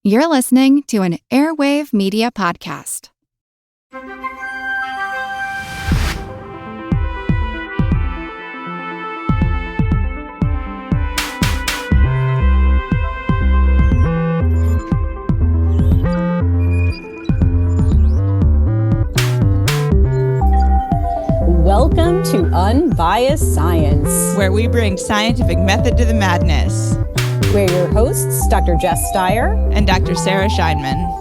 You're listening to an Airwave Media Podcast. Welcome to Unbiased Science, where we bring scientific method to the madness. We're your hosts, Dr. Jess Steier and Dr. Sarah Scheinman.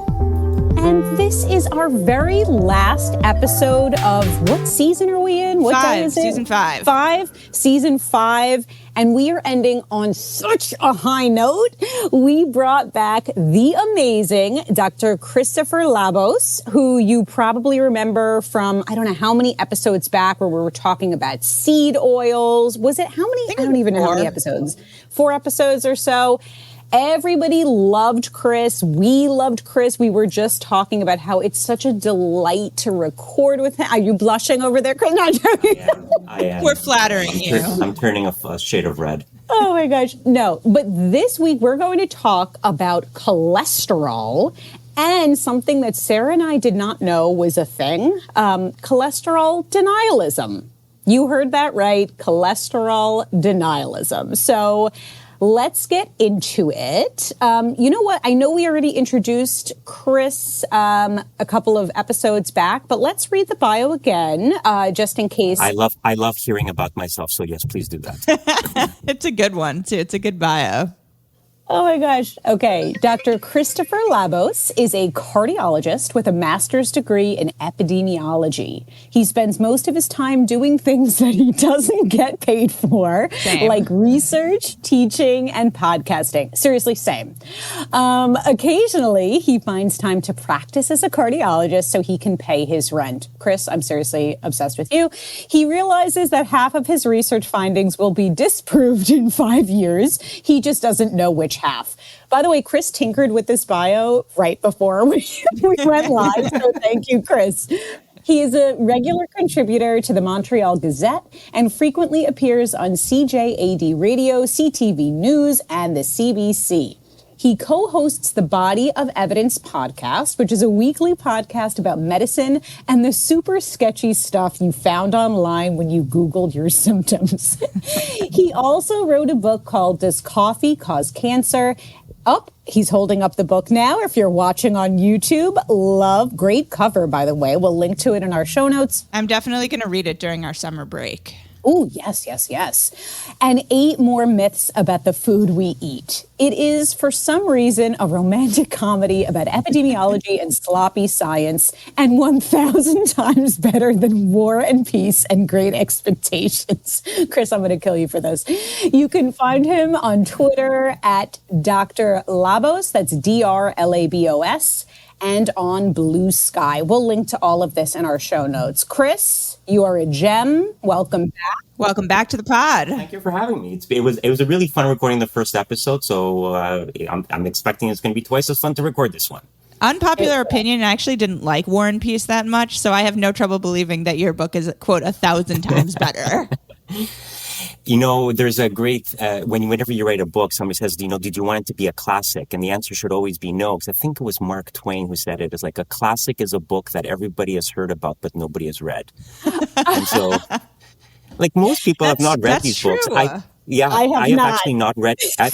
And this is our very last episode of, what season are we in? What day is it? Season 5. Season 5. And we are ending on such a high note. We brought back the amazing Dr. Christopher Labos, who you probably remember from, I don't know how many episodes back, where we were talking about seed oils. Was it how many? I don't even know how many episodes. 4 episodes or so. Everybody loved Chris. We loved Chris. We were just talking about how it's such a delight to record with him. Are you blushing over there, Chris? Not joking. I am. We're flattering you. I'm turning a shade of red. Oh my gosh. No, but this week we're going to talk about cholesterol and something that Sarah and I did not know was a thing. Cholesterol denialism. You heard that right. Cholesterol denialism. So let's get into it. You know what? I know we already introduced Chris a couple of episodes back, but let's read the bio again, just in case. I love hearing about myself, so yes, please do that. It's a good one, too. It's a good bio. Oh my gosh. Okay. Dr. Christopher Labos is a cardiologist with a master's degree in epidemiology. He spends most of his time doing things that he doesn't get paid for, like research, teaching, and podcasting. Seriously, same. Occasionally, he finds time to practice as a cardiologist so he can pay his rent. Chris, I'm seriously obsessed with you. He realizes that half of his research findings will be disproved in 5 years. He just doesn't know which half. By the way, Chris tinkered with this bio right before we went live, so thank you, Chris. He is a regular contributor to the Montreal Gazette and frequently appears on CJAD Radio, CTV News, and the CBC. He co-hosts the Body of Evidence podcast, which is a weekly podcast about medicine and the super sketchy stuff you found online when you Googled your symptoms. He also wrote a book called Does Coffee Cause Cancer? He's holding up the book now. If you're watching on YouTube, love. Great cover, by the way. We'll link to it in our show notes. I'm definitely going to read it during our summer break. Oh, yes. And 8 more myths about the food we eat. It is, for some reason, a romantic comedy about epidemiology and sloppy science, and 1,000 times better than War and Peace and Great Expectations. Chris, I'm going to kill you for those. You can find him on Twitter at Dr. Labos, that's DRLABOS, and on Blue Sky. We'll link to all of this in our show notes. Chris, you are a gem. Welcome back. Welcome back to the pod. Thank you for having me. It was a really fun recording the first episode, so I'm expecting it's going to be twice as fun to record this one. Unpopular opinion, I actually didn't like War and Peace that much, so I have no trouble believing that your book is, quote, 1,000 times better. You know, there's a great, whenever you write a book, somebody says, did you want it to be a classic? And the answer should always be no, because I think it was Mark Twain who said it. It's like, a classic is a book that everybody has heard about, but nobody has read. And so, like, most people have not read these books. I have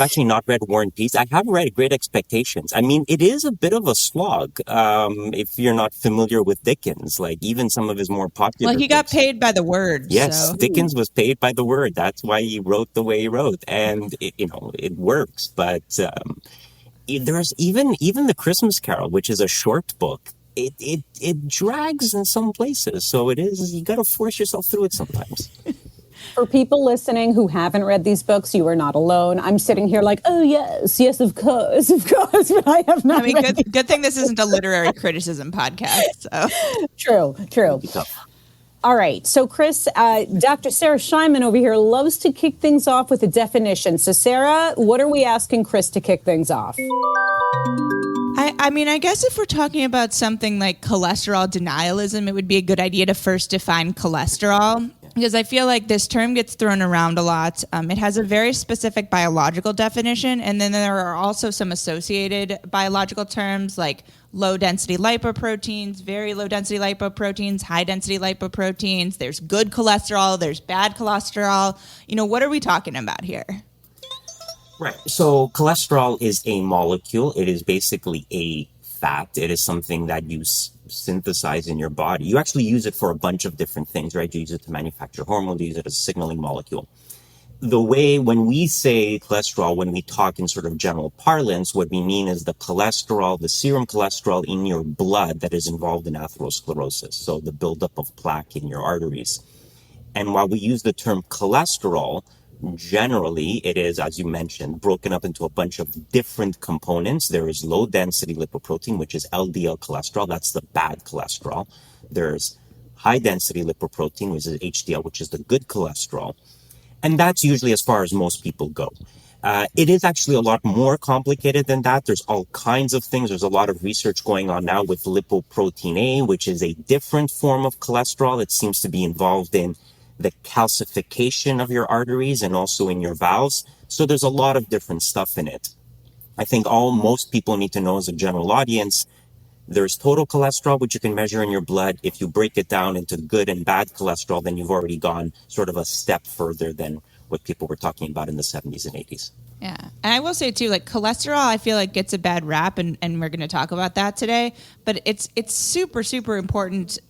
actually not read War and Peace. I have read Great Expectations. I mean, it is a bit of a slog if you're not familiar with Dickens. Like, even some of his more popular Well, he got paid by the word. Yes, so. Dickens was paid by the word. That's why he wrote the way he wrote, and it works. But there's even the Christmas Carol, which is a short book. It drags in some places, so it is. You got to force yourself through it sometimes. For people listening who haven't read these books, you are not alone. I'm sitting here like, oh, yes, of course, but I have not read these. Good thing this isn't a literary criticism podcast. So. True. All right. So, Chris, Dr. Sarah Scheinman over here loves to kick things off with a definition. So, Sarah, what are we asking Chris to kick things off? I mean, I guess if we're talking about something like cholesterol denialism, it would be a good idea to first define cholesterol. because I feel like this term gets thrown around a lot. It has a very specific biological definition, and then there are also some associated biological terms like low-density lipoproteins, very low-density lipoproteins, high-density lipoproteins. There's good cholesterol, there's bad cholesterol. What are we talking about here? Right. So cholesterol is a molecule. It is basically a fat. It is something that you synthesize in your body. You actually use it for a bunch of different things, right? You use it to manufacture hormones, you use it as a signaling molecule. The way when we say cholesterol, when we talk in sort of general parlance, what we mean is the cholesterol, the serum cholesterol in your blood that is involved in atherosclerosis. So the buildup of plaque in your arteries. And while we use the term cholesterol, generally, it is, as you mentioned, broken up into a bunch of different components. There is low-density lipoprotein, which is LDL cholesterol. That's the bad cholesterol. There's high-density lipoprotein, which is HDL, which is the good cholesterol. And that's usually as far as most people go. It is actually a lot more complicated than that. There's all kinds of things. There's a lot of research going on now with lipoprotein A, which is a different form of cholesterol. It seems to be involved in the calcification of your arteries and also in your valves. So there's a lot of different stuff in it. I think most people need to know as a general audience, there's total cholesterol, which you can measure in your blood. If you break it down into good and bad cholesterol, then you've already gone sort of a step further than what people were talking about in the 70s and 80s. Yeah. And I will say too, like cholesterol, I feel like gets a bad rap, and we're going to talk about that today, but it's super, super important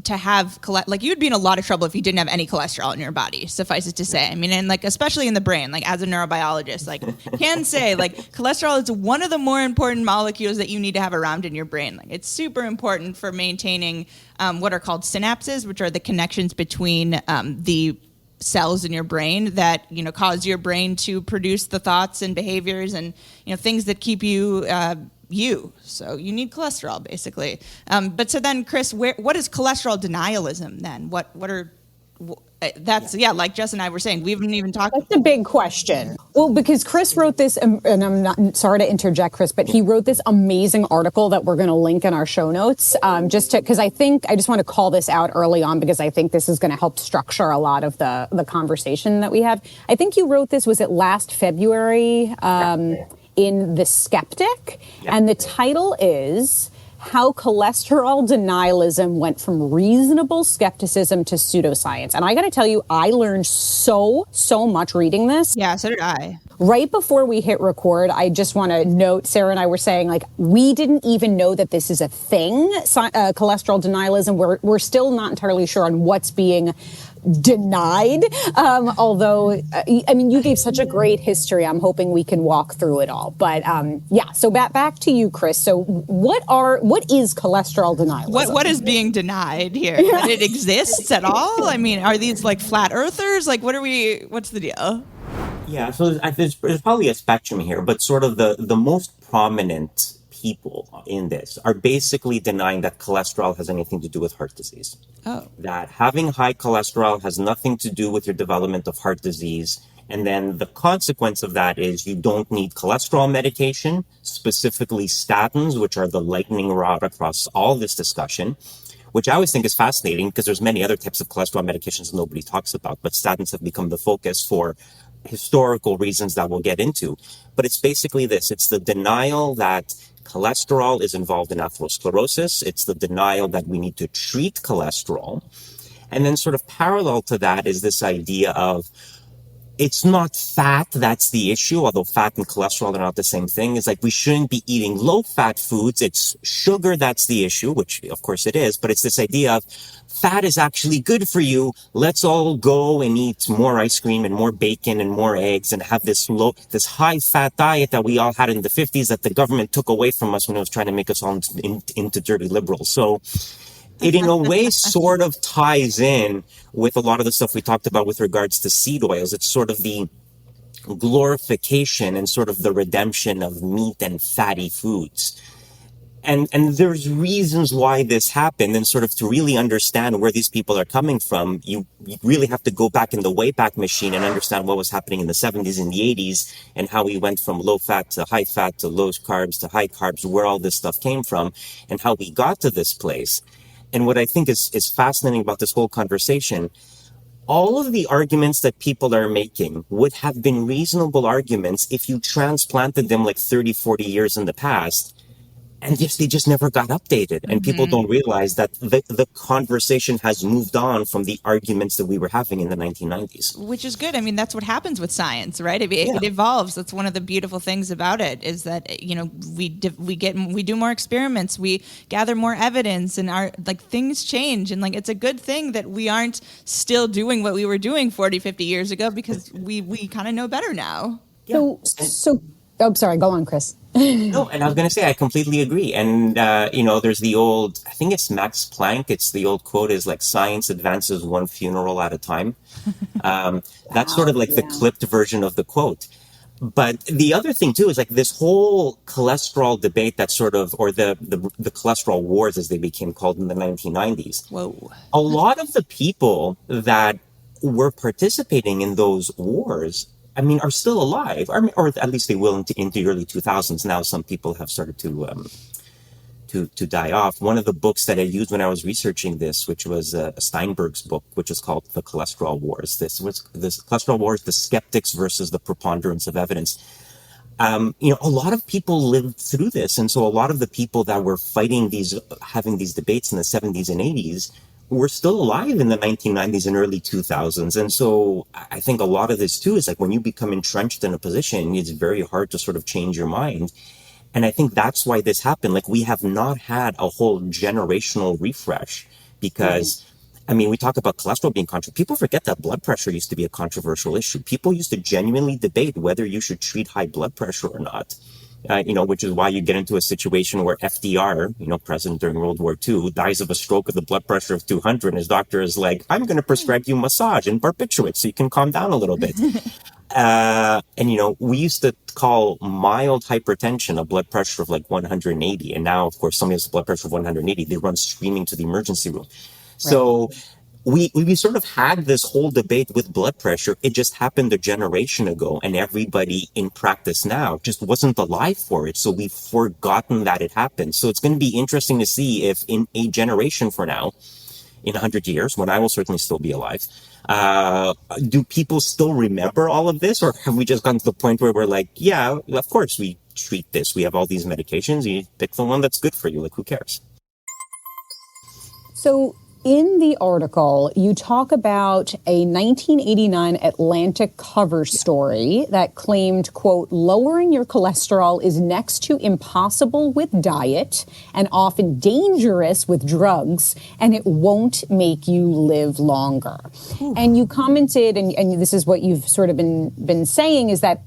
to have, like you'd be in a lot of trouble if you didn't have any cholesterol in your body, suffice it to say. I mean, and like, especially in the brain, like as a neurobiologist, like can say like cholesterol is one of the more important molecules that you need to have around in your brain. Like it's super important for maintaining what are called synapses, which are the connections between the cells in your brain that, cause your brain to produce the thoughts and behaviors and, things that keep you, So you need cholesterol, basically. But so then, Chris, what is cholesterol denialism then? Like Jess and I were saying, we haven't even talked. That's a big question. Well, because Chris wrote this, and I'm not sorry to interject, Chris, but he wrote this amazing article that we're going to link in our show notes. Because I just want to call this out early on because I think this is going to help structure a lot of the conversation that we have. I think you wrote this, was it last February? In The Skeptic, and the title is How Cholesterol Denialism Went from Reasonable Skepticism to Pseudoscience. And I got to tell you, I learned so much reading this. Yeah, so did I. Right before we hit record, I just want to note, Sarah and I were saying, like, we didn't even know that this is a thing, cholesterol denialism. We're still not entirely sure on what's being denied. Although, I mean, you gave such a great history. I'm hoping we can walk through it all. But so back to you, Chris. So what is cholesterol denialism? What is being denied here? That it exists at all? I mean, are these like flat earthers? Like, what's the deal? Yeah, so there's probably a spectrum here, but sort of the most prominent people in this are basically denying that cholesterol has anything to do with heart disease. Oh. That having high cholesterol has nothing to do with your development of heart disease. And then the consequence of that is you don't need cholesterol medication, specifically statins, which are the lightning rod across all this discussion, which I always think is fascinating because there's many other types of cholesterol medications nobody talks about, but statins have become the focus for historical reasons that we'll get into. But it's basically this. It's the denial that cholesterol is involved in atherosclerosis. It's the denial that we need to treat cholesterol. And then sort of parallel to that is this idea of it's not fat that's the issue, although fat and cholesterol are not the same thing. It's like we shouldn't be eating low-fat foods. It's sugar that's the issue, which of course it is, but it's this idea of fat is actually good for you. Let's all go and eat more ice cream and more bacon and more eggs and have this high-fat diet that we all had in the 50s that the government took away from us when it was trying to make us all into dirty liberals. So it in a way sort of ties in with a lot of the stuff we talked about with regards to seed oils. It's sort of the glorification and sort of the redemption of meat and fatty foods. And there's reasons why this happened, and sort of to really understand where these people are coming from, you really have to go back in the Wayback Machine and understand what was happening in the 70s and the 80s and how we went from low fat to high fat to low carbs to high carbs, where all this stuff came from and how we got to this place. And what I think is fascinating about this whole conversation, all of the arguments that people are making would have been reasonable arguments if you transplanted them like 30, 40 years in the past. And yes, they just never got updated. And people don't realize that the conversation has moved on from the arguments that we were having in the 1990s. Which is good. I mean, that's what happens with science, right? It evolves. That's one of the beautiful things about it, is that, you know, we do more experiments, we gather more evidence, and things change. And it's a good thing that we aren't still doing what we were doing 40, 50 years ago, because we kind of know better now. Yeah. So, oh, sorry, go on, Chris. No, and I was going to say, I completely agree. And, there's the old, I think it's Max Planck. It's the old quote is like, science advances one funeral at a time. That's sort of like the clipped version of the quote. But the other thing too is like this whole cholesterol debate that sort of, or the cholesterol wars as they became called in the 1990s. Whoa. A lot of the people that were participating in those wars, I mean, are still alive, or at least they will into the early 2000s. Now, some people have started to die off. One of the books that I used when I was researching this, which was Steinberg's book, which is called The Cholesterol Wars. This Cholesterol Wars, the skeptics versus the preponderance of evidence. A lot of people lived through this, and so a lot of the people that were having these debates in the 70s and 80s. We're still alive in the 1990s and early 2000s. And so I think a lot of this too is like when you become entrenched in a position, it's very hard to sort of change your mind. And I think that's why this happened. Like we have not had a whole generational refresh because, I mean, we talk about cholesterol being controversial. People forget that blood pressure used to be a controversial issue. People used to genuinely debate whether you should treat high blood pressure or not. Which is why you get into a situation where FDR, president during World War II, dies of a stroke with a blood pressure of 200. And his doctor is like, I'm going to prescribe you massage and barbiturates so you can calm down a little bit. We used to call mild hypertension a blood pressure of like 180. And now, of course, somebody has a blood pressure of 180. They run screaming to the emergency room. Right. So we sort of had this whole debate with blood pressure. It just happened a generation ago, and everybody in practice now just wasn't alive for it. So we've forgotten that it happened. So it's going to be interesting to see if in a generation from now, in 100 years, when I will certainly still be alive, do people still remember all of this? Or have we just gotten to the point where we're like, yeah, of course we treat this. We have all these medications. You pick the one that's good for you. Like, who cares? So in the article, you talk about a 1989 Atlantic cover story that claimed, quote, lowering your cholesterol is next to impossible with diet and often dangerous with drugs, and it won't make you live longer. Ooh. And you commented, and this is what you've sort of been saying, is that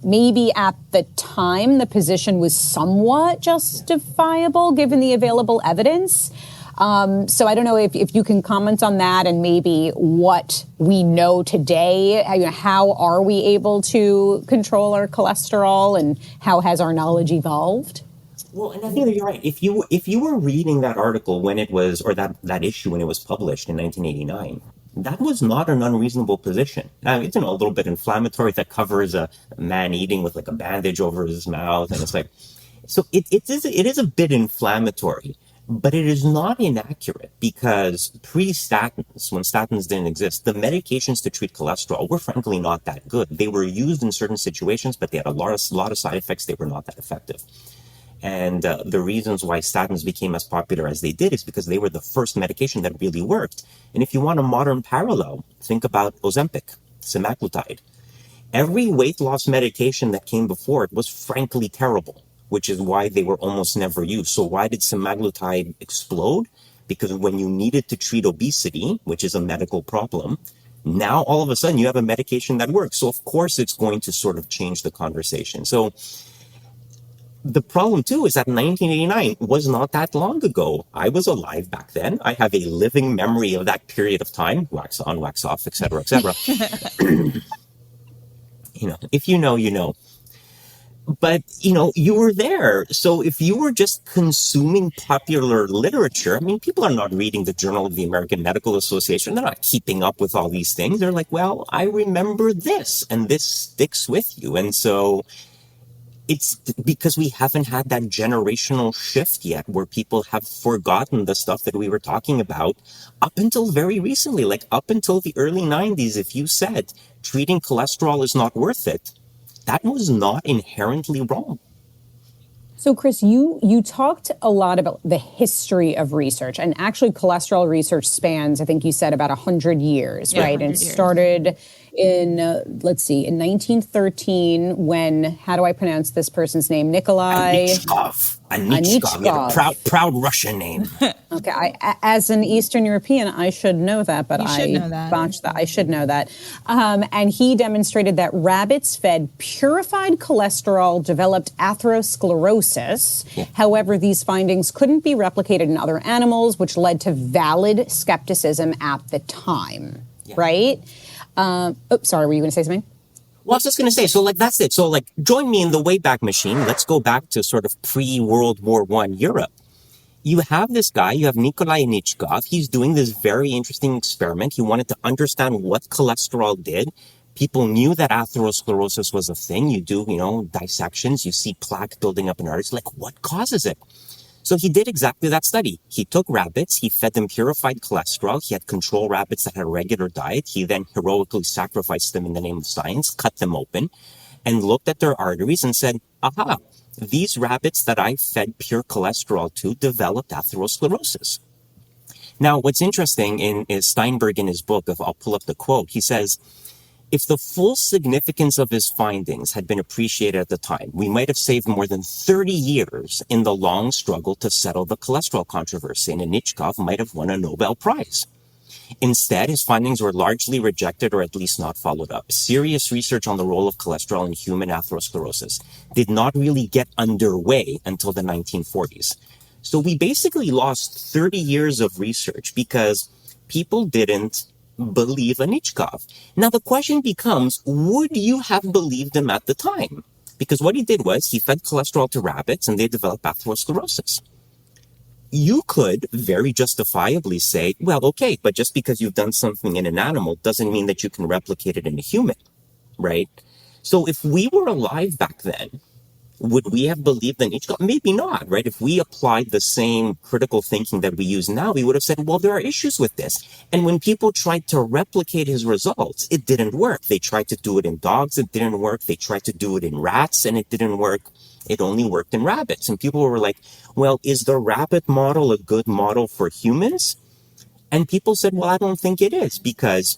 maybe at the time the position was somewhat justifiable given the available evidence. So I don't know if you can comment on that and maybe what we know today. How are we able to control our cholesterol and how has our knowledge evolved? Well, and I think that you're right. If you were reading that article when it was, or that issue when it was published in 1989, that was not an unreasonable position. Now, it's a little bit inflammatory. That covers a man eating with like a bandage over his mouth, and it's like, so it is a bit inflammatory. But it is not inaccurate because pre-statins, when statins didn't exist, the medications to treat cholesterol were frankly not that good. They were used in certain situations, but they had a lot of side effects. They were not that effective. And the reasons why statins became as popular as they did is because they were the first medication that really worked. And if you want a modern parallel, think about Ozempic, semaglutide. Every weight loss medication that came before it was frankly terrible, which is why they were almost never used. So why did semaglutide explode? Because when you needed to treat obesity, which is a medical problem, now all of a sudden you have a medication that works. So of course it's going to sort of change the conversation. So the problem too is that 1989 was not that long ago. I was alive back then. I have a living memory of that period of time, wax on, wax off, et cetera, et cetera. If you know, you know. But, you were there. So if you were just consuming popular literature, I mean, people are not reading the Journal of the American Medical Association. They're not keeping up with all these things. They're like, well, I remember this, and this sticks with you. And so It's because we haven't had that generational shift yet where people have forgotten the stuff that we were talking about up until very recently, like up until the early 90s. If you said treating cholesterol is not worth it, that was not inherently wrong. So, Chris, you talked a lot about the history of research, and actually cholesterol research spans, I think you said, about 100 years, right? 100 And it years. started in, in 1913 when, how do I pronounce this person's name? Nikolai... Anichkov. Yeah, proud Russian name. Okay, as an Eastern European, I should know that, but botched that. I should know that. And he demonstrated that rabbits fed purified cholesterol developed atherosclerosis. Yeah. However, these findings couldn't be replicated in other animals, which led to valid skepticism at the time, right? Sorry, were you going to say something? Well, I was just going to say, so like, that's it. So like, join me in the Wayback Machine. Let's go back to sort of pre-World War I Europe. You have this guy, you have Nikolai Anichkov. He's doing this very interesting experiment. He wanted to understand what cholesterol did. People knew that atherosclerosis was a thing. You do, dissections, you see plaque building up in arteries. Like, what causes it? So he did exactly that study. He took rabbits, he fed them purified cholesterol. He had control rabbits that had a regular diet. He then heroically sacrificed them in the name of science, cut them open, and looked at their arteries and said, aha, these rabbits that I fed pure cholesterol to developed atherosclerosis. Now, what's interesting is Steinberg in his book, I'll pull up the quote, he says, if the full significance of his findings had been appreciated at the time, we might have saved more than 30 years in the long struggle to settle the cholesterol controversy, and Anichkov might have won a Nobel Prize. Instead, his findings were largely rejected or at least not followed up. Serious research on the role of cholesterol in human atherosclerosis did not really get underway until the 1940s. So we basically lost 30 years of research because people didn't believe Anichkov. Now the question becomes, would you have believed him at the time? Because what he did was he fed cholesterol to rabbits and they developed atherosclerosis. You could very justifiably say, well, okay, but just because you've done something in an animal doesn't mean that you can replicate it in a human, right? So if we were alive back then, would we have believed in Anichkov? Maybe not, right? If we applied the same critical thinking that we use now, we would have said, well, there are issues with this. And when people tried to replicate his results, it didn't work. They tried to do it in dogs, it didn't work. They tried to do it in rats, and it didn't work. It only worked in rabbits. And people were like, well, is the rabbit model a good model for humans? And people said, well, I don't think it is, because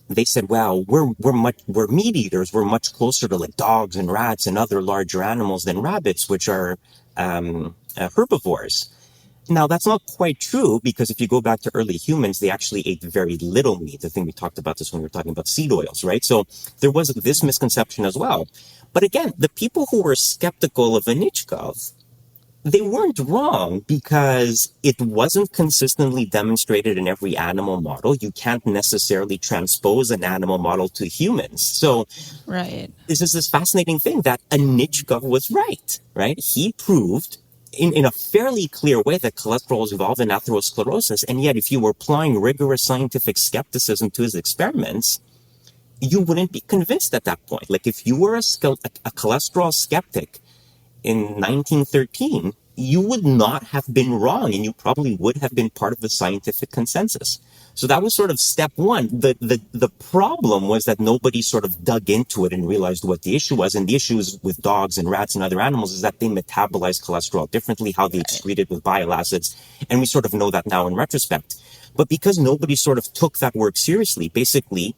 they said, well, we're meat eaters. We're much closer to like dogs and rats and other larger animals than rabbits, which are herbivores. Now, that's not quite true, because if you go back to early humans, they actually ate very little meat. I think we talked about this when we were talking about seed oils, right? So there was this misconception as well. But again, the people who were skeptical of Anichkov, they weren't wrong, because it wasn't consistently demonstrated in every animal model. You can't necessarily transpose an animal model to humans. So right. This is this fascinating thing that Anichkov was right? He proved in a fairly clear way that cholesterol is involved in atherosclerosis. And yet, if you were applying rigorous scientific skepticism to his experiments, you wouldn't be convinced at that point. Like if you were a cholesterol skeptic in 1913, you would not have been wrong, and you probably would have been part of the scientific consensus. So that was sort of step one. The problem was that nobody sort of dug into it and realized what the issue was. And the issues with dogs and rats and other animals is that they metabolize cholesterol differently, how they excrete it with bile acids. And we sort of know that now in retrospect. But because nobody sort of took that work seriously, basically,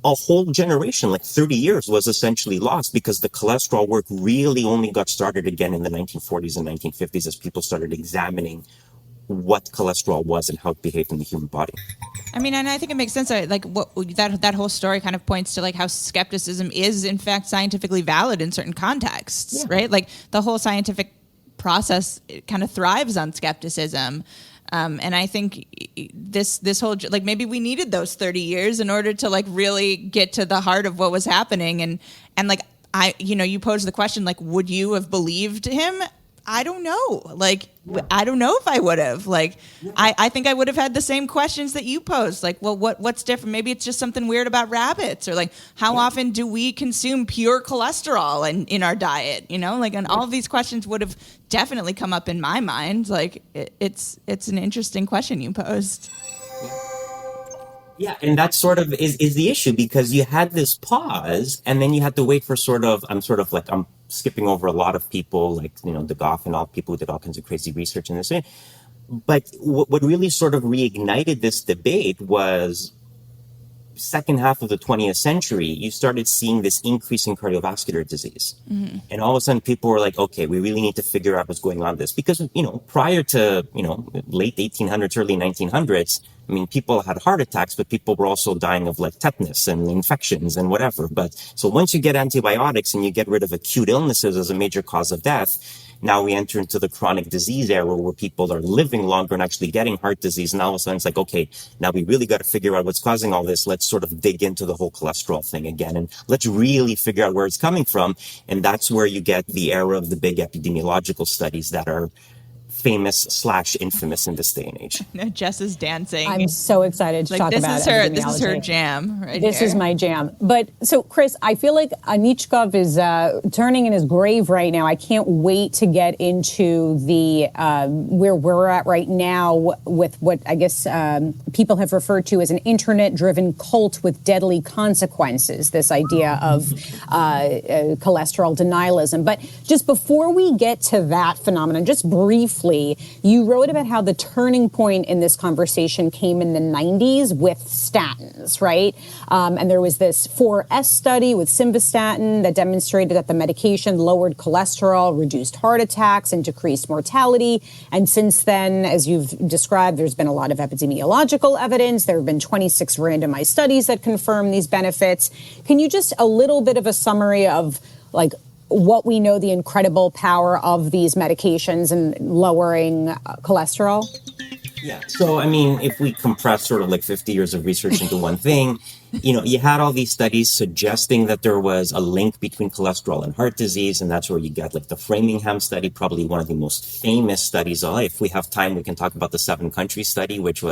a whole generation, like 30 years, was essentially lost, because the cholesterol work really only got started again in the 1940s and 1950s as people started examining what cholesterol was and how it behaved in the human body. I mean, and I think it makes sense. Like that whole story kind of points to like how skepticism is in fact scientifically valid in certain contexts, right? Like the whole scientific process kind of thrives on skepticism. And I think this whole, like, maybe we needed those 30 years in order to like really get to the heart of what was happening. And like, you posed the question, like, would you have believed him? I don't know. Like, I don't know if I would have. Like, I think I would have had the same questions that you posed. Like, well, what's different? Maybe it's just something weird about rabbits, or like, how often do we consume pure cholesterol in our diet? You know, like, and all of these questions would have definitely come up in my mind. Like, it's an interesting question you posed. Yeah, and that sort of is the issue, because you had this pause and then you had to wait for I'm skipping over a lot of people, like, De Goff and all people who did all kinds of crazy research in this. But what really sort of reignited this debate was second half of the 20th century, you started seeing this increase in cardiovascular disease. Mm-hmm. And all of a sudden people were like, okay, we really need to figure out what's going on with this. Because, prior to, late 1800s, early 1900s, I mean, people had heart attacks, but people were also dying of like tetanus and infections and whatever. But so once you get antibiotics and you get rid of acute illnesses as a major cause of death, now we enter into the chronic disease era where people are living longer and actually getting heart disease. And all of a sudden it's like, okay, now we really got to figure out what's causing all this. Let's sort of dig into the whole cholesterol thing again. And let's really figure out where it's coming from. And that's where you get the era of the big epidemiological studies that are famous/infamous in this day and age. No, Jess is dancing. I'm so excited to talk about epidemiology. This is her jam right This here. is my jam. But so, Chris, I feel like Anichkov is turning in his grave right now. I can't wait to get into the where we're at right now with what I guess people have referred to as an internet-driven cult with deadly consequences, this idea of cholesterol denialism. But just before we get to that phenomenon, just briefly, you wrote about how the turning point in this conversation came in the 90s with statins, right? And there was this 4S study with simvastatin that demonstrated that the medication lowered cholesterol, reduced heart attacks, and decreased mortality. And since then, as you've described, there's been a lot of epidemiological evidence. There have been 26 randomized studies that confirm these benefits. Can you just a little bit of a summary of like what we know the incredible power of these medications in lowering cholesterol? Yeah. So, I mean, if we compress sort of like 50 years of research into one thing, you had all these studies suggesting that there was a link between cholesterol and heart disease. And that's where you get like the Framingham study, probably one of the most famous studies. If we have time, we can talk about the 7-country study, which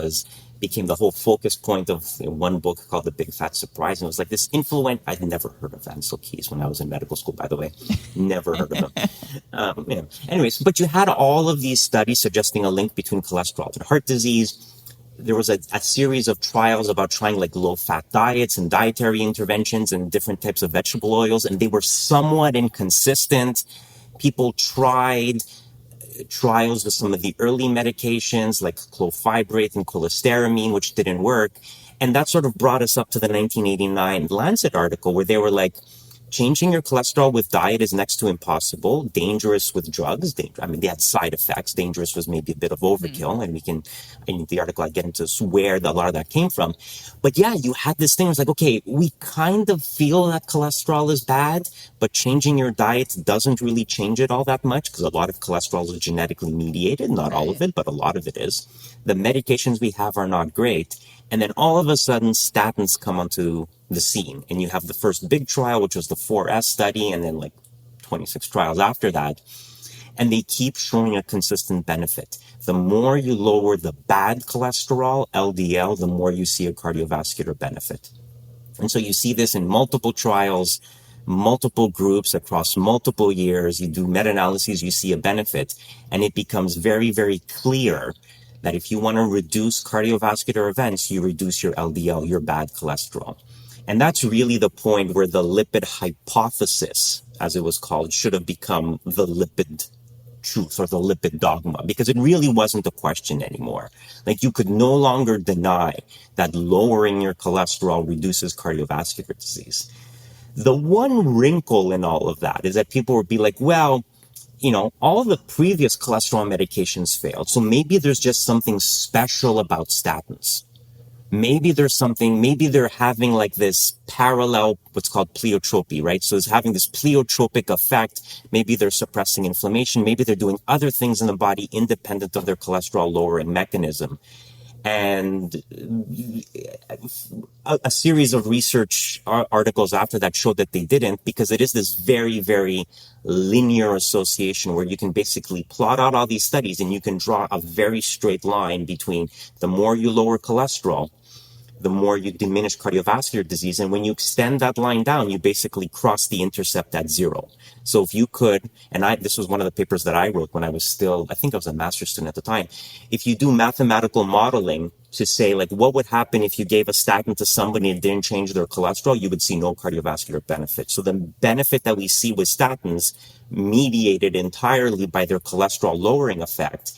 became the whole focus point of one book called The Big Fat Surprise. And it was like this I'd never heard of Ansel Keys when I was in medical school, by the way. Never heard of him. Anyways, but you had all of these studies suggesting a link between cholesterol and heart disease. There was a series of trials about trying like low-fat diets and dietary interventions and different types of vegetable oils, and they were somewhat inconsistent. People tried trials with some of the early medications like clofibrate and cholestyramine, which didn't work. And that sort of brought us up to the 1989 Lancet article where they were like, changing your cholesterol with diet is next to impossible, dangerous with drugs. They had side effects. Dangerous was maybe a bit of overkill. And in the article, I get into where a lot of that came from. But yeah, you had this thing. It was like, okay, we kind of feel that cholesterol is bad, but changing your diet doesn't really change it all that much because a lot of cholesterol is genetically mediated. Not all of it, but a lot of it is. The medications we have are not great. And then all of a sudden, statins come onto the scene. And you have the first big trial, which was the 4S study, and then like 26 trials after that. And they keep showing a consistent benefit. The more you lower the bad cholesterol, LDL, the more you see a cardiovascular benefit. And so you see this in multiple trials, multiple groups across multiple years. You do meta-analyses, you see a benefit. And it becomes very, very clear that if you want to reduce cardiovascular events, you reduce your LDL, your bad cholesterol. And that's really the point where the lipid hypothesis, as it was called, should have become the lipid truth or the lipid dogma, because it really wasn't a question anymore. Like you could no longer deny that lowering your cholesterol reduces cardiovascular disease. The one wrinkle in all of that is that people would be like, well, all the previous cholesterol medications failed. So maybe there's just something special about statins. Maybe they're having like this parallel, what's called pleiotropy, right? So it's having this pleiotropic effect. Maybe they're suppressing inflammation. Maybe they're doing other things in the body independent of their cholesterol lowering mechanism. And a series of research articles after that showed that they didn't, because it is this very, very linear association where you can basically plot out all these studies and you can draw a very straight line between the more you lower cholesterol, the more you diminish cardiovascular disease. And when you extend that line down, you basically cross the intercept at zero. So if you could, and this was one of the papers that I wrote when I was still, I think I was a master's student at the time. If you do mathematical modeling to say, like, what would happen if you gave a statin to somebody and didn't change their cholesterol, you would see no cardiovascular benefit. So the benefit that we see with statins mediated entirely by their cholesterol lowering effect.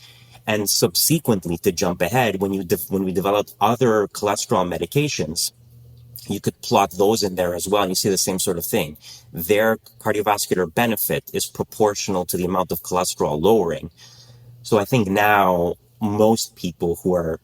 And subsequently, to jump ahead, when we developed other cholesterol medications, you could plot those in there as well, and you see the same sort of thing. Their cardiovascular benefit is proportional to the amount of cholesterol lowering. So I think now most people who are,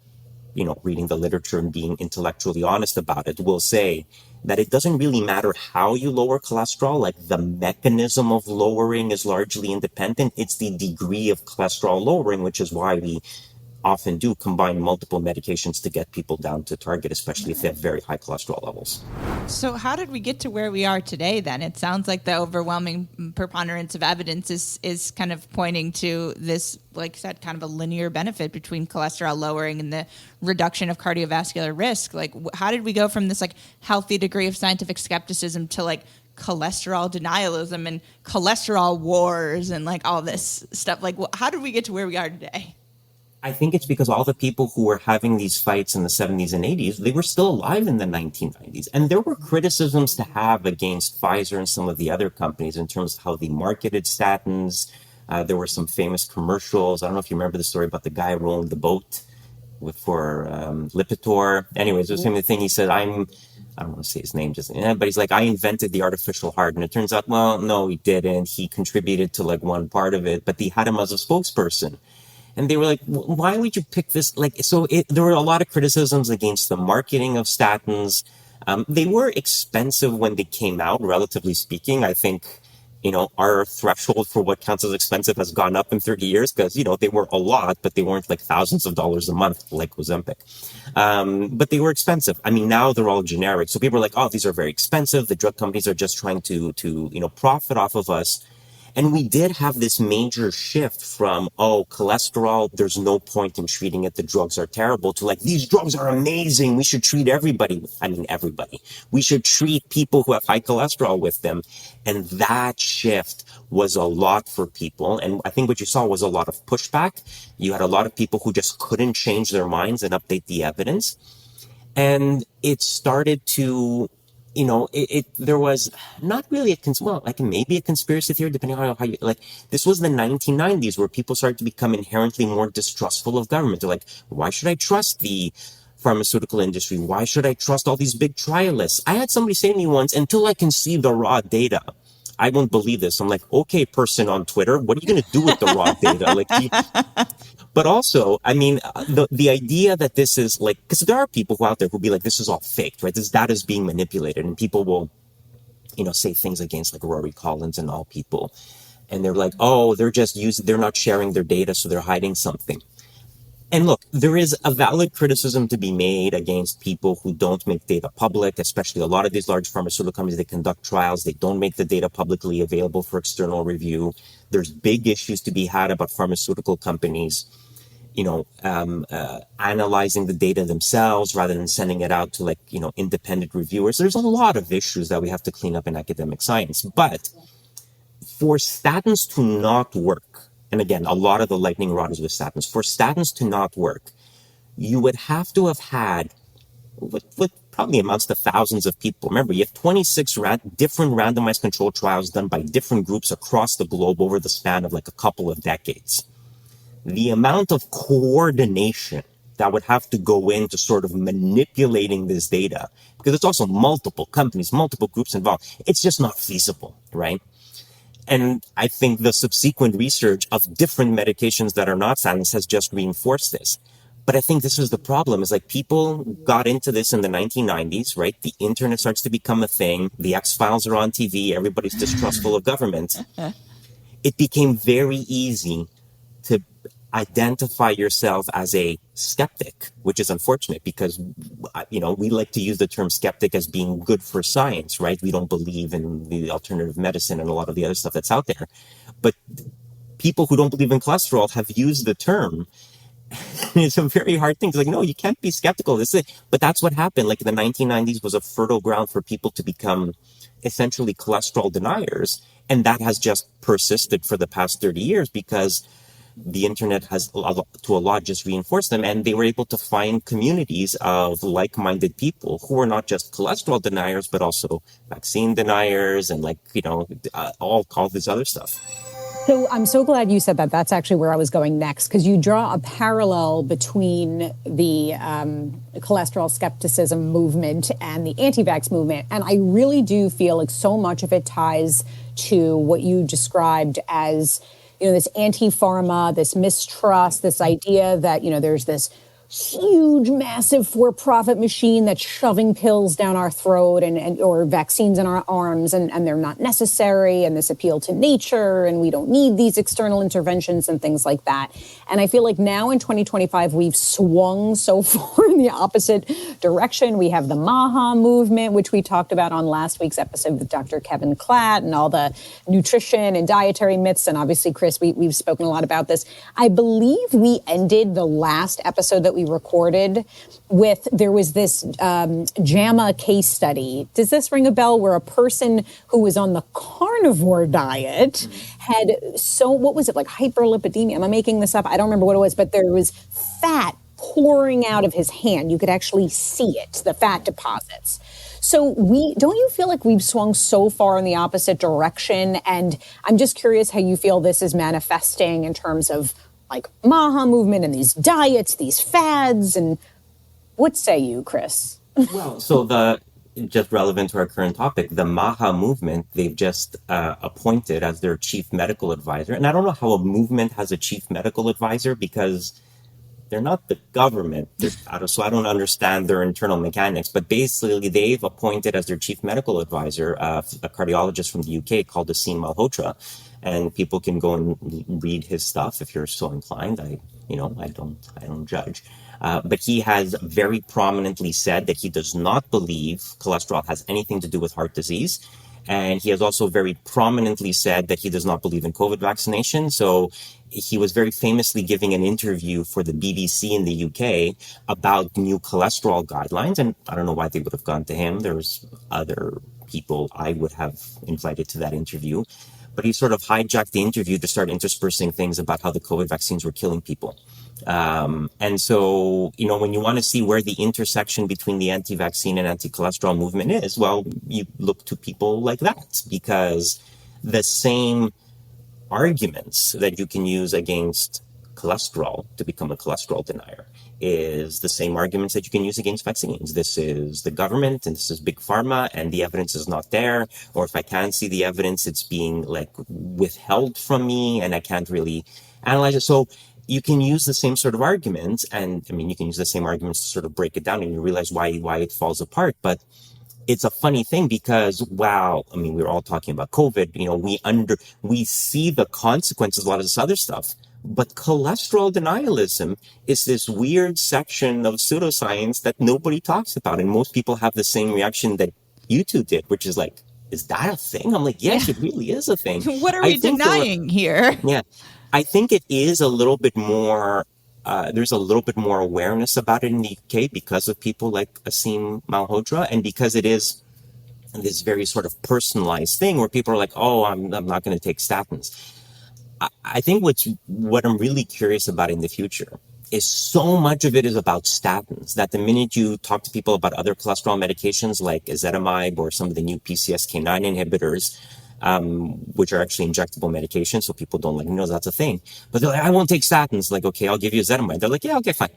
reading the literature and being intellectually honest about it will say that it doesn't really matter how you lower cholesterol, like the mechanism of lowering is largely independent. It's the degree of cholesterol lowering, which is why we often do combine multiple medications to get people down to target, especially if they have very high cholesterol levels. So how did we get to where we are today then? It sounds like the overwhelming preponderance of evidence is kind of pointing to this, like I said, kind of a linear benefit between cholesterol lowering and the reduction of cardiovascular risk. Like, how did we go from this like healthy degree of scientific skepticism to like cholesterol denialism and cholesterol wars and like all this stuff? Like, how did we get to where we are today? I think it's because all the people who were having these fights in the 70s and 80s, they were still alive in the 1990s. And there were criticisms to have against Pfizer and some of the other companies in terms of how they marketed statins. There were some famous commercials. I don't know if you remember the story about the guy rowing the boat for Lipitor. Anyways, it was the thing. He said, I don't want to say his name, but he's like, I invented the artificial heart. And it turns out, well, no, he didn't. He contributed to like one part of it, but they had him as a spokesperson. And they were like, why would you pick this? There were a lot of criticisms against the marketing of statins. They were expensive when they came out, relatively speaking. I think, our threshold for what counts as expensive has gone up in 30 years because, they were a lot, but they weren't like thousands of dollars a month like Ozempic. But they were expensive. I mean, now they're all generic. So people are like, oh, these are very expensive. The drug companies are just trying to profit off of us. And we did have this major shift from, cholesterol, there's no point in treating it. The drugs are terrible, to like, these drugs are amazing. We should treat everybody. I mean, everybody. We should treat people who have high cholesterol with them. And that shift was a lot for people. And I think what you saw was a lot of pushback. You had a lot of people who just couldn't change their minds and update the evidence. And it started to, there was not really maybe a conspiracy theory, depending on how you, this was the 1990s where people started to become inherently more distrustful of government. They're like, why should I trust the pharmaceutical industry? Why should I trust all these big trialists? I had somebody say to me once, until I can see the raw data, I won't believe this. I'm like, okay, person on Twitter, what are you going to do with the raw data? But also, I mean, the idea that this is because there are people who out there who be like, this is all faked, right? This data is being manipulated, and people will, say things against like Rory Collins and all people. And they're like, oh, they're not sharing their data, so they're hiding something. And look, there is a valid criticism to be made against people who don't make data public, especially a lot of these large pharmaceutical companies. They conduct trials. They don't make the data publicly available for external review. There's big issues to be had about pharmaceutical companies, analyzing the data themselves rather than sending it out to independent reviewers. There's a lot of issues that we have to clean up in academic science. But for statins to not work, and again, a lot of the lightning rod is with statins. For statins to not work, you would have to have had what probably amounts to thousands of people. Remember, you have 26 different randomized controlled trials done by different groups across the globe over the span of a couple of decades. The amount of coordination that would have to go into sort of manipulating this data, because it's also multiple companies, multiple groups involved, it's just not feasible, right? And I think the subsequent research of different medications that are not statins has just reinforced this. But I think this was the problem, is people got into this in the 1990s, right? The internet starts to become a thing. The X-Files are on TV. Everybody's distrustful of government. It became very easy to identify yourself as a skeptic, which is unfortunate because, we like to use the term skeptic as being good for science, right? We don't believe in the alternative medicine and a lot of the other stuff that's out there. But people who don't believe in cholesterol have used the term. It's a very hard thing. It's like, no, you can't be skeptical. But that's what happened. Like the 1990s was a fertile ground for people to become essentially cholesterol deniers. And that has just persisted for the past 30 years because the internet has, to a lot, just reinforced them. And they were able to find communities of like-minded people who are not just cholesterol deniers, but also vaccine deniers and all this other stuff. So I'm so glad you said that. That's actually where I was going next, because you draw a parallel between the cholesterol skepticism movement and the anti-vax movement. And I really do feel like so much of it ties to what you described as, this anti-pharma, this mistrust, this idea that, there's this huge, massive for-profit machine that's shoving pills down our throat or vaccines in our arms, and they're not necessary, and this appeal to nature, and we don't need these external interventions and things like that. And I feel like now in 2025, we've swung so far in the opposite direction. We have the MAHA movement, which we talked about on last week's episode with Dr. Kevin Klatt, and all the nutrition and dietary myths. And obviously, Chris, we've spoken a lot about this. I believe we ended the last episode that we recorded with, there was this JAMA case study. Does this ring a bell? Where a person who was on the carnivore diet had what was it, like hyperlipidemia? Am I making this up? I don't remember what it was, but there was fat pouring out of his hand. You could actually see it, the fat deposits. So don't you feel like we've swung so far in the opposite direction? And I'm just curious how you feel this is manifesting in terms of like MAHA movement and these diets, these fads, and what say you, Chris? Well, so just relevant to our current topic, the MAHA movement, they've just appointed as their chief medical advisor. And I don't know how a movement has a chief medical advisor because they're not the government. So I don't understand their internal mechanics. But basically, they've appointed as their chief medical advisor a cardiologist from the UK called Asim Malhotra. And people can go and read his stuff if you're so inclined. I don't judge. But he has very prominently said that he does not believe cholesterol has anything to do with heart disease. And he has also very prominently said that he does not believe in COVID vaccination. So he was very famously giving an interview for the BBC in the UK about new cholesterol guidelines. And I don't know why they would have gone to him. There's other people I would have invited to that interview. But he sort of hijacked the interview to start interspersing things about how the COVID vaccines were killing people. And so, when you want to see where the intersection between the anti-vaccine and anti-cholesterol movement is, well, you look to people like that, because the same arguments that you can use against cholesterol to become a cholesterol denier is the same arguments that you can use against vaccines. This is the government and this is big pharma and the evidence is not there. Or if I can see the evidence, it's being withheld from me and I can't really analyze it. So you can use the same sort of arguments, and you can use the same arguments to sort of break it down and you realize why it falls apart. But it's a funny thing because, we're all talking about COVID, we see the consequences, a lot of this other stuff. But cholesterol denialism is this weird section of pseudoscience that nobody talks about. And most people have the same reaction that you two did, which is like, is that a thing? I'm like, yes, it really is a thing. What are we denying here? Yeah, I think it is a little bit more, there's a little bit more awareness about it in the UK because of people like Asim Malhotra, and because it is this very sort of personalized thing where people are like, oh, I'm not going to take statins. I think what I'm really curious about in the future is so much of it is about statins, that the minute you talk to people about other cholesterol medications like ezetimibe or some of the new PCSK9 inhibitors, which are actually injectable medications, so people don't know that's a thing. But they're like, I won't take statins. Like, okay, I'll give you ezetimibe. They're like, yeah, okay, fine.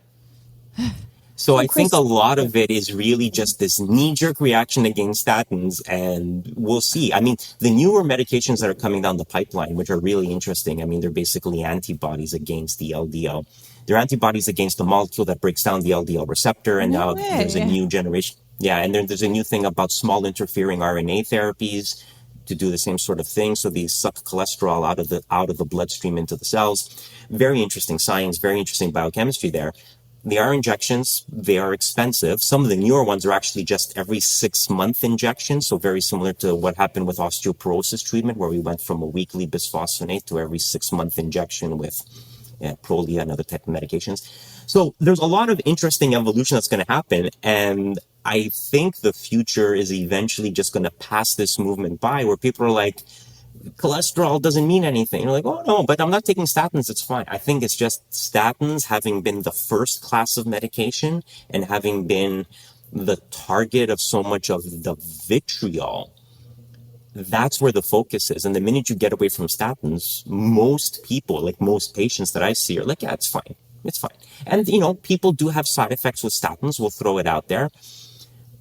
So I think a lot of it is really just this knee-jerk reaction against statins, and we'll see. The newer medications that are coming down the pipeline, which are really interesting, they're basically antibodies against the LDL. They're antibodies against the molecule that breaks down the LDL receptor, and now there's a new generation. Yeah, and there's a new thing about small interfering RNA therapies to do the same sort of thing. So these suck cholesterol out of the bloodstream into the cells. Very interesting science, very interesting biochemistry there. They are injections. They are expensive. Some of the newer ones are actually just every 6-month injections. So very similar to what happened with osteoporosis treatment, where we went from a weekly bisphosphonate to every 6-month injection with Prolia and other type of medications. So there's a lot of interesting evolution that's going to happen. And I think the future is eventually just going to pass this movement by where people are like, cholesterol doesn't mean anything. You're like, oh no, but I'm not taking statins. It's fine. I think it's just statins having been the first class of medication and having been the target of so much of the vitriol. That's where the focus is. And the minute you get away from statins, most people, like most patients that I see are like, yeah, it's fine. It's fine. And, people do have side effects with statins. We'll throw it out there.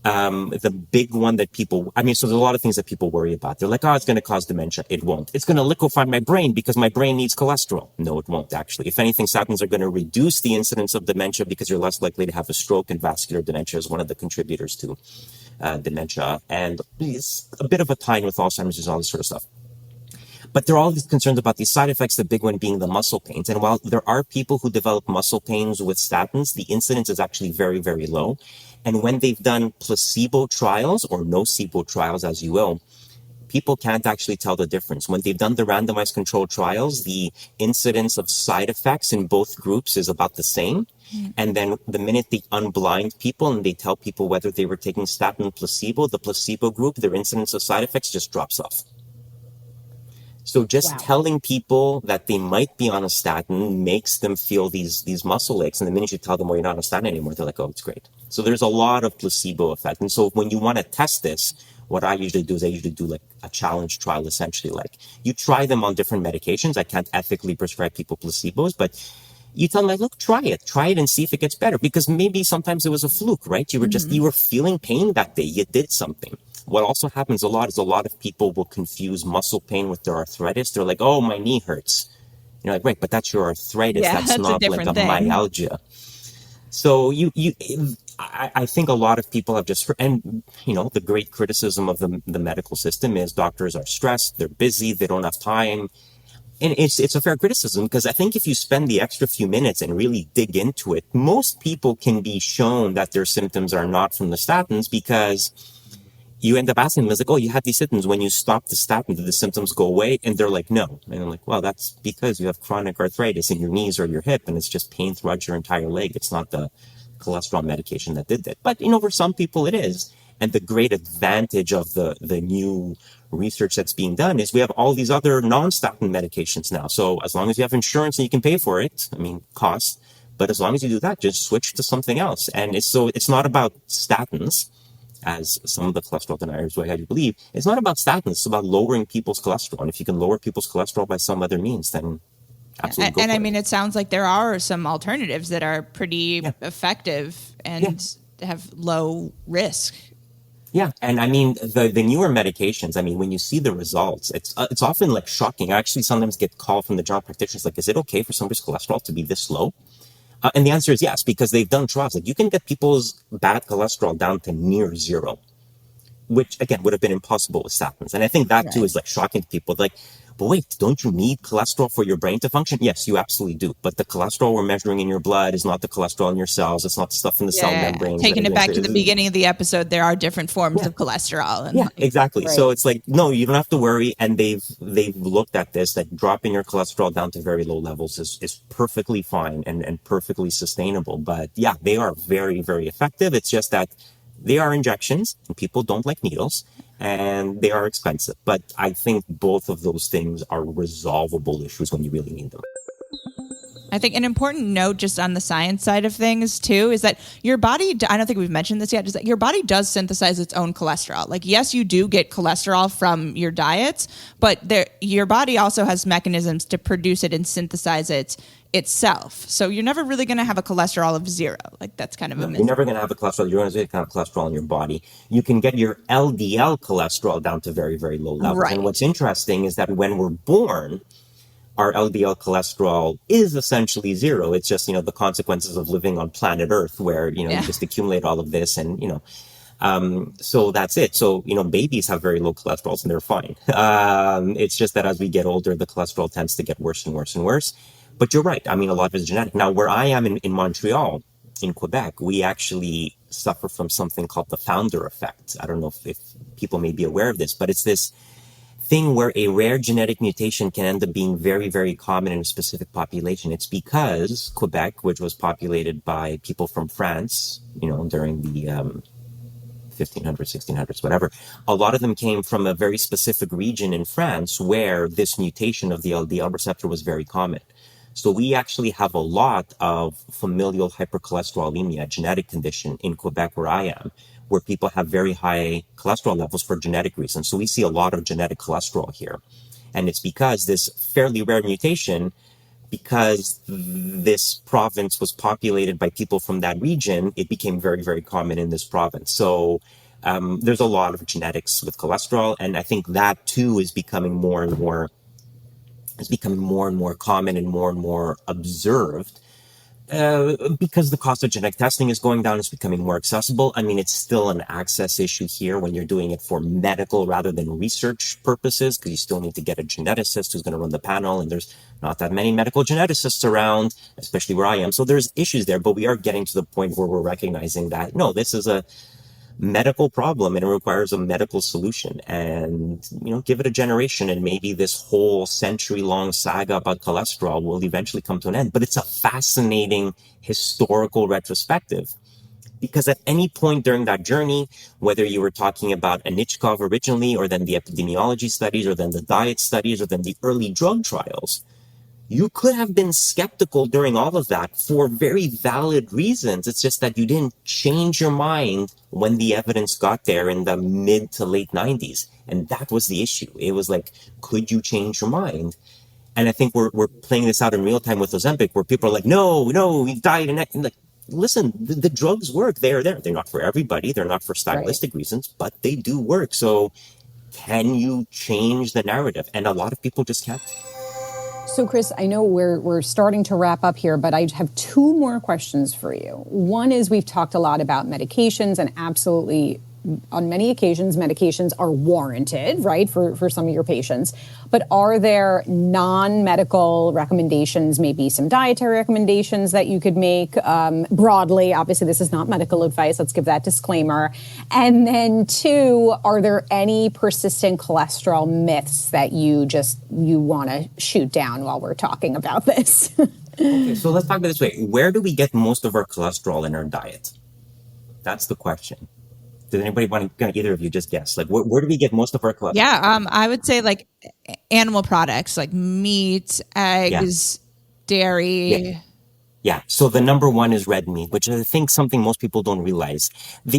The big one that so there's a lot of things that people worry about. They're like, oh, it's going to cause dementia. It won't. It's going to liquefy my brain because my brain needs cholesterol. No, it won't actually. If anything, statins are going to reduce the incidence of dementia because you're less likely to have a stroke, and vascular dementia is one of the contributors to dementia. And it's a bit of a tie with Alzheimer's and all this sort of stuff. But there are all these concerns about these side effects, the big one being the muscle pains. And while there are people who develop muscle pains with statins, the incidence is actually very, very low. And when they've done placebo trials or nocebo trials, as you will, people can't actually tell the difference. When they've done the randomized controlled trials, the incidence of side effects in both groups is about the same. And then the minute they unblind people and they tell people whether they were taking statin or placebo, the placebo group, their incidence of side effects just drops off. So just telling people that they might be on a statin makes them feel these muscle aches. And the minute you tell them, well, you're not on a statin anymore, they're like, oh, it's great. So there's a lot of placebo effect. And so when you want to test this, what I usually do is like a challenge trial, essentially. Like you try them on different medications. I can't ethically prescribe people placebos, but you tell them, like, look, try it and see if it gets better. Because maybe sometimes it was a fluke, right? You were feeling pain that day. You did something. What also happens a lot is a lot of people will confuse muscle pain with their arthritis. They're like, oh, my knee hurts. You're like, right, but that's your arthritis. Yeah, that's not like a myalgia. So I think a lot of people have just, and the great criticism of the medical system is doctors are stressed, they're busy, they don't have time. And it's a fair criticism, because I think if you spend the extra few minutes and really dig into it, most people can be shown that their symptoms are not from the statins, because you end up asking them, like, oh, you had these symptoms. When you stop the statin, did the symptoms go away? And they're like, no. And I'm like, well, that's because you have chronic arthritis in your knees or your hip, and it's just pain throughout your entire leg. It's not the cholesterol medication that did that. But, for some people it is. And the great advantage of the new research that's being done is we have all these other non-statin medications now. So as long as you have insurance and you can pay for it, costs, but as long as you do that, just switch to something else. And it's not about statins, as some of the cholesterol deniers would have you believe. It's not about statins. It's about lowering people's cholesterol. And if you can lower people's cholesterol by some other means, then absolutely go for it. It sounds like there are some alternatives that are pretty effective and have low risk. Yeah. And the newer medications, when you see the results, it's often like shocking. I actually sometimes get called from the general practitioners, like, is it okay for somebody's cholesterol to be this low? And the answer is yes, because they've done trials. Like, you can get people's bad cholesterol down to near zero, which again would have been impossible with statins. And I think that too is like shocking to people. Like, but wait, don't you need cholesterol for your brain to function? Yes, you absolutely do. But the cholesterol we're measuring in your blood is not the cholesterol in your cells. It's not the stuff in the cell membranes. Taking it back to the beginning of the episode, there are different forms of cholesterol. And exactly. Right. So it's like, no, you don't have to worry. And they've looked at this, that dropping your cholesterol down to very low levels is perfectly fine and perfectly sustainable. But yeah, they are very, very effective. It's just that they are injections and people don't like needles. And they are expensive. But I think both of those things are resolvable issues when you really need them. I think an important note just on the science side of things too is that your body, I don't think we've mentioned this yet, is that your body does synthesize its own cholesterol. Like, yes, you do get cholesterol from your diets, but your body also has mechanisms to produce it and synthesize it itself. So you're never really going to have a cholesterol of zero. Like, that's kind of a myth. You're never going to have a cholesterol. You're going to have cholesterol in your body. You can get your LDL cholesterol down to very, very low levels. Right. And what's interesting is that when we're born, our LDL cholesterol is essentially zero. It's just, the consequences of living on planet Earth where, you just accumulate all of this and, So that's it. So, babies have very low cholesterol and they're fine. It's just that as we get older, the cholesterol tends to get worse and worse and worse. But you're right. I mean, a lot of it is genetic. Now, where I am in Montreal, in Quebec, we actually suffer from something called the founder effect. I don't know if people may be aware of this, but it's this thing where a rare genetic mutation can end up being very, very common in a specific population. It's because Quebec, which was populated by people from France, during the 1500s, 1600s, whatever, a lot of them came from a very specific region in France where this mutation of the LDL receptor was very common. So we actually have a lot of familial hypercholesterolemia, a genetic condition in Quebec where I am, where people have very high cholesterol levels for genetic reasons. So we see a lot of genetic cholesterol here. And it's because this fairly rare mutation, because this province was populated by people from that region, it became very, very common in this province. So there's a lot of genetics with cholesterol. And I think that too is becoming more and more common and more observed because the cost of genetic testing is going down. It's becoming more accessible. I mean, it's still an access issue here when you're doing it for medical rather than research purposes, because you still need to get a geneticist who's going to run the panel, and there's not that many medical geneticists around, especially where I am. So there's issues there, but we are getting to the point where we're recognizing that, no, this is a medical problem and it requires a medical solution, and give it a generation and maybe this whole century-long saga about cholesterol will eventually come to an end. But it's a fascinating historical retrospective, because at any point during that journey, whether you were talking about Anichkov originally, or then the epidemiology studies, or then the diet studies, or then the early drug trials, you could have been skeptical during all of that for very valid reasons. It's just that you didn't change your mind when the evidence got there in the mid to late 90s. And that was the issue. It was like, could you change your mind? And I think we're playing this out in real time with Ozempic, where people are like, no, we died. And like, listen, the drugs work. They're there. They're not for everybody. They're not for stylistic reasons, but they do work. So can you change the narrative? And a lot of people just can't. So, Chris, I know we're starting to wrap up here, but I have two more questions for you. One is, we've talked a lot about medications, and absolutely, on many occasions, medications are warranted, right, for some of your patients. But are there non-medical recommendations, maybe some dietary recommendations that you could make broadly? Obviously, this is not medical advice. Let's give that disclaimer. And then two, are there any persistent cholesterol myths that you want to shoot down while we're talking about this? Okay, so let's talk about it this way. Where do we get most of our cholesterol in our diet? That's the question. Does anybody want to, either of you just guess? Like, where do we get most of our cholesterol? Yeah, I would say like animal products, like meat, eggs, dairy. Yeah. So the number one is red meat, which I think something most people don't realize.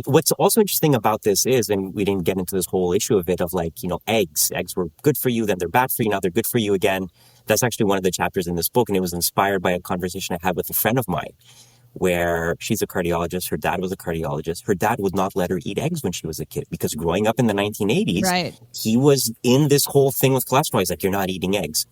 What's also interesting about this is, and we didn't get into this whole issue of it, of like, eggs. Eggs were good for you, then they're bad for you, now they're good for you again. That's actually one of the chapters in this book, and it was inspired by a conversation I had with a friend of mine, where she's a cardiologist. Her dad was a cardiologist. Her dad would not let her eat eggs when she was a kid, because growing up in the 1980s, he was in this whole thing with cholesterol. He's like, you're not eating eggs.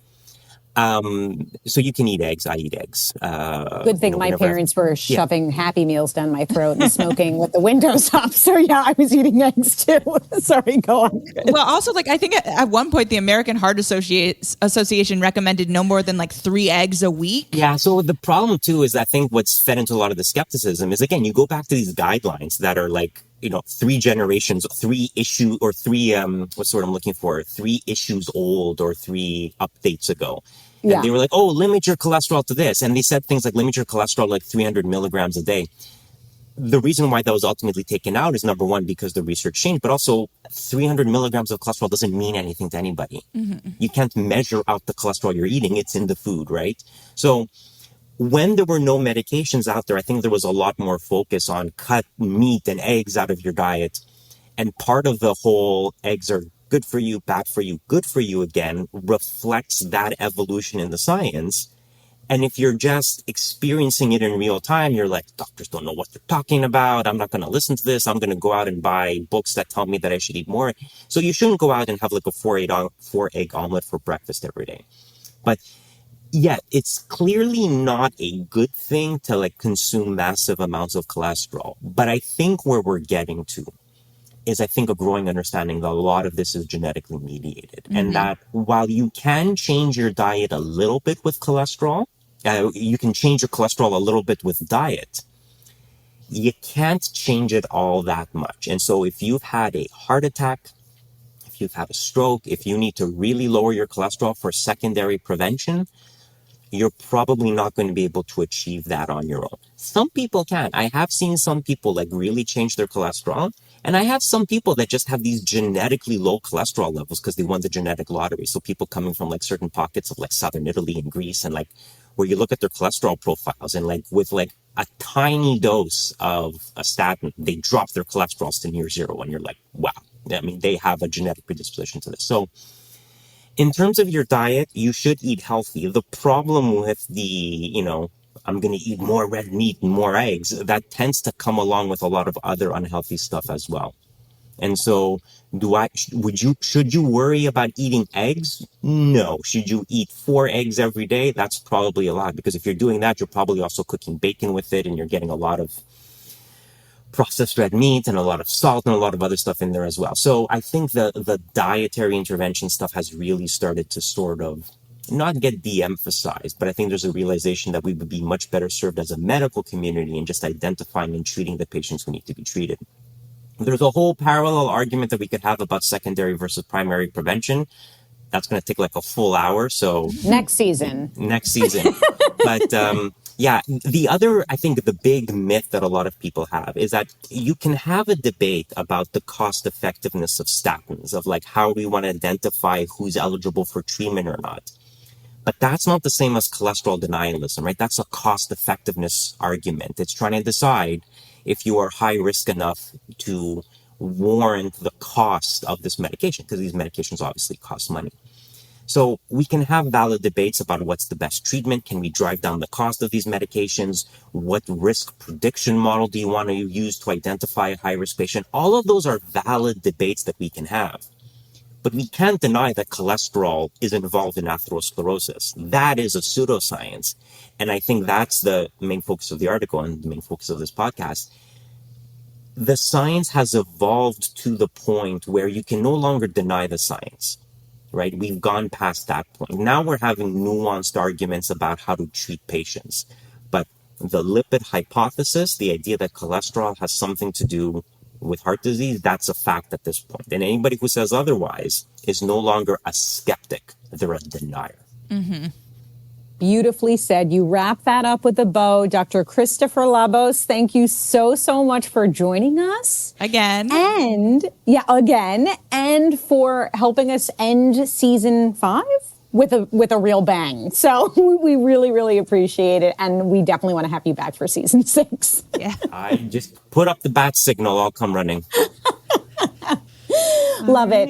So you can eat eggs. I eat eggs. Good thing my parents were shoving Happy Meals down my throat and smoking with the windows up. So yeah, I was eating eggs too. Sorry, go on. Well, also, like, I think at one point the American Heart Association recommended no more than like 3 eggs a week. Yeah. So the problem too is, I think what's fed into a lot of the skepticism is, again, you go back to these guidelines that are like, 3 generations, 3 issue, or 3, what's the word I'm looking for? 3 issues old, or 3 updates ago. And they were like, oh, limit your cholesterol to this. And they said things like, limit your cholesterol like 300 milligrams a day. The reason why that was ultimately taken out is, number one, because the research changed, but also 300 milligrams of cholesterol doesn't mean anything to anybody. Mm-hmm. You can't measure out the cholesterol you're eating. It's in the food, right? So when there were no medications out there, I think there was a lot more focus on cut meat and eggs out of your diet. And part of the whole eggs are good for you, bad for you, good for you again, reflects that evolution in the science. And if you're just experiencing it in real time, you're like, doctors don't know what they're talking about. I'm not going to listen to this. I'm going to go out and buy books that tell me that I should eat more. So you shouldn't go out and have like a 4-egg omelet for breakfast every day. But yeah, it's clearly not a good thing to like consume massive amounts of cholesterol. But I think where we're getting to is, I think, a growing understanding that a lot of this is genetically mediated. And that while you can change your diet a little bit with cholesterol, you can change your cholesterol a little bit with diet, you can't change it all that much. And so if you've had a heart attack, if you've had a stroke, if you need to really lower your cholesterol for secondary prevention, you're probably not going to be able to achieve that on your own. Some people can. I have seen some people like really change their cholesterol. And I have some people that just have these genetically low cholesterol levels because they won the genetic lottery. So people coming from like certain pockets of like Southern Italy and Greece, and like where you look at their cholesterol profiles and like with like a tiny dose of a statin, they drop their cholesterols to near zero. And you're like, wow. I mean, they have a genetic predisposition to this. So in terms of your diet, you should eat healthy. The problem with I'm going to eat more red meat and more eggs, that tends to come along with a lot of other unhealthy stuff as well. And so should you worry about eating eggs? No. Should you eat 4 eggs every day? That's probably a lot, because if you're doing that, you're probably also cooking bacon with it, and you're getting a lot of processed red meat and a lot of salt and a lot of other stuff in there as well. So I think the dietary intervention stuff has really started to sort of not get de-emphasized, but I think there's a realization that we would be much better served as a medical community in just identifying and treating the patients who need to be treated. There's a whole parallel argument that we could have about secondary versus primary prevention. That's going to take like a full hour. So next season. But I think the big myth that a lot of people have is that you can have a debate about the cost effectiveness of statins, of like how we want to identify who's eligible for treatment or not. But that's not the same as cholesterol denialism, right? That's a cost effectiveness argument. It's trying to decide if you are high risk enough to warrant the cost of this medication, because these medications obviously cost money. So we can have valid debates about what's the best treatment. Can we drive down the cost of these medications? What risk prediction model do you want to use to identify a high-risk patient? All of those are valid debates that we can have. But we can't deny that cholesterol is involved in atherosclerosis. That is a pseudoscience. And I think that's the main focus of the article and the main focus of this podcast. The science has evolved to the point where you can no longer deny the science. Right? We've gone past that point. Now we're having nuanced arguments about how to treat patients. But the lipid hypothesis, the idea that cholesterol has something to do with heart disease, that's a fact at this point. And anybody who says otherwise is no longer a skeptic. They're a denier. Mm-hmm. Beautifully said. You wrap that up with a bow. Dr. Christopher Labos, thank you so, so much for joining us. Again. And for helping us end season 5 with a real bang. So we really, really appreciate it. And we definitely want to have you back for season 6. Yeah. I just put up the bat signal. I'll come running. Love it.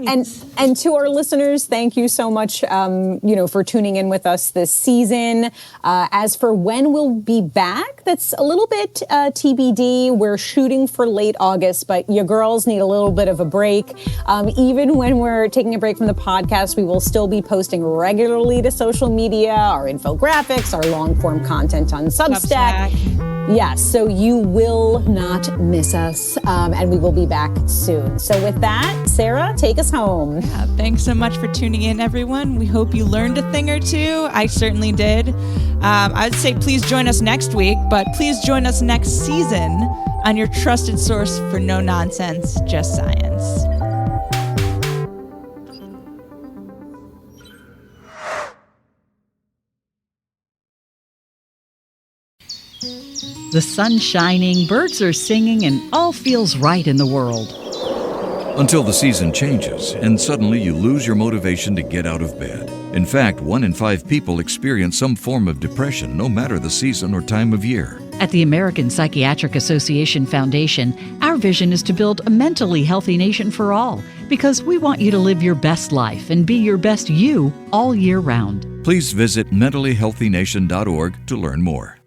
And to our listeners, thank you so much, for tuning in with us this season. As for when we'll be back, that's a little bit TBD. We're shooting for late August, but you girls need a little bit of a break. Even when we're taking a break from the podcast, we will still be posting regularly to social media, our infographics, our long-form content on Substack. Yes, so you will not miss us, and we will be back soon. So with that, Sarah, take us home. Yeah, thanks so much for tuning in, everyone. We hope you learned a thing or two. I certainly did. I would say please join us next week, but please join us next season on your trusted source for no nonsense, just science. The sun's shining, birds are singing, and all feels right in the world. Until the season changes, and suddenly you lose your motivation to get out of bed. In fact, 1 in 5 people experience some form of depression, no matter the season or time of year. At the American Psychiatric Association Foundation, our vision is to build a mentally healthy nation for all, because we want you to live your best life and be your best you all year round. Please visit mentallyhealthynation.org to learn more.